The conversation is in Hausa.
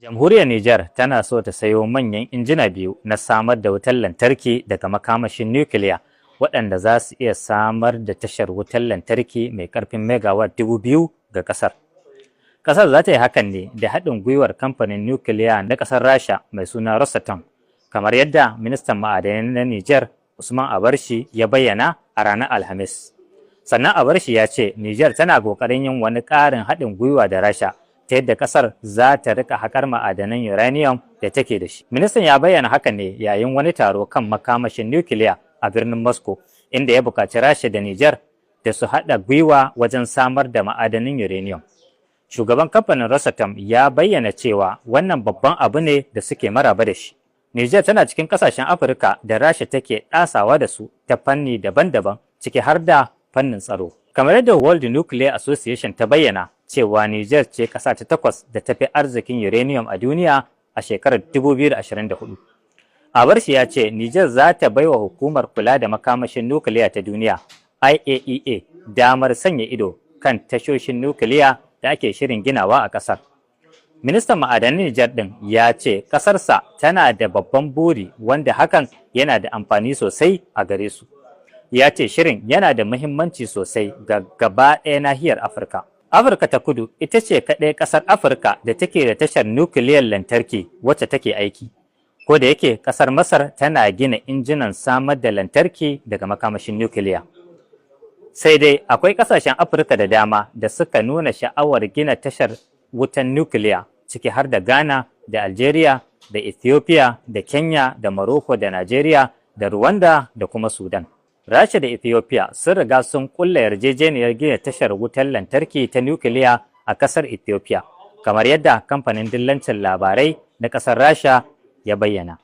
Jamhuriyar Nijar tana so ta sayo manyan injina biyu na samar da wutar lantarki daga makamashin nukiliya waɗanda za su iya samar da tashar wutar lantarki mai ƙarfin megawatt 2000 ga ƙasar. Ƙasar za ta yi hakan ne da haɗin gwiwar kamfanin nukiliya na ƙasar Rasha mai suna Rosatom, kamar yadda ministan ma'adanai na Nijar Usman Abarshi ya bayyana a ranar Alhamis. Sannan Abarshi ya ce Nijar tana ƙoƙarin yin wani ƙarin haɗin gwiwa da Rasha ta yadda ƙasar za ta rika haƙar ma'adanan uranium da take da shi. Ministan ya bayyana hakan ne yayin wani taro kan makamashin nukiliya a birnin Moscow, inda ya buƙaci Rasha da Nijar da su haɗa gwiwa wajen samar da ma'adanin uranium. Shugaban kamfanin Rosatom ya bayyana cewa wannan babban abu ne da suke maraba da shi. Nijar tana cikin ƙasashen Afirka da Rasha take ɗasawa da su ta fanni daban-daban, ciki har da fannin tsaro. Kamar yadda World Nuclear Association ta bayyana cewa Nijar ce ƙasa ta 8 da ta fi arzikin uranium a duniya a shekarar 2024. Abarshi ya ce Nijar za ta baiwa hukumar kula da makamashin nukiliya ta duniya IAEA damar sanya ido kan tashoshin nukiliya da ake shirin ginawa a ƙasar. Ministan ma'adanan Nijar ɗin ya ce ƙasarsa tana da babban buri wanda hakan yana da amfani sosai a gare su. Ya ce shirin yana da muhimmanci sosai ga gaba ɗaya nahiyar Afirka. Afirka ta Kudu ita ce kaɗai ƙasar Afirka da take da tashar nukiliyar lantarki wacce take aiki. Ko da yake ƙasar Masar tana gina injinan samar da lantarki daga makamashin nukiliya. Sai dai akwai ƙasashen Afirka da dama da suka nuna sha'awar gina tashar wutan nukiliya, ciki har da Ghana da Algeria da Ethiopia da Kenya da Morocco da Najeriya da Rwanda da kuma Sudan. Rasha da Ethiopia sun riga sun kulla yarjejeniyar gina tashar wutar lantarki ta nukiliya a ƙasar Ethiopia, kamar yadda kamfanin dillancin labarai na ƙasar Rasha ya bayyana.